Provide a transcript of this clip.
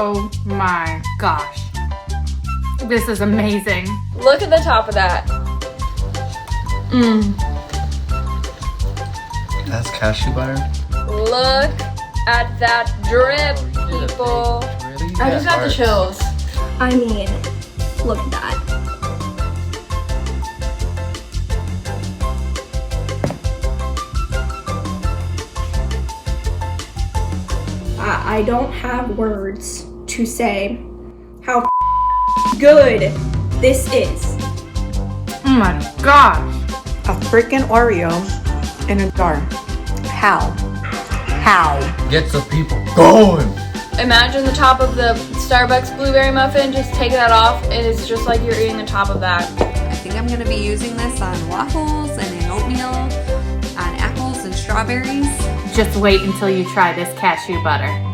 Oh my gosh. This is amazing. Look at the top of that. That's cashew butter? Look at that drip, people. I just got the chills. I mean, look at that. I don't have words to say how good this is. Oh my gosh. A freaking Oreo in a jar. How? Gets the people going. Imagine the top of the Starbucks blueberry muffin. Just take that off. It is just like you're eating the top of that. I think I'm gonna be using this on waffles and in oatmeal, on apples and strawberries. Just wait until you try this cashew butter.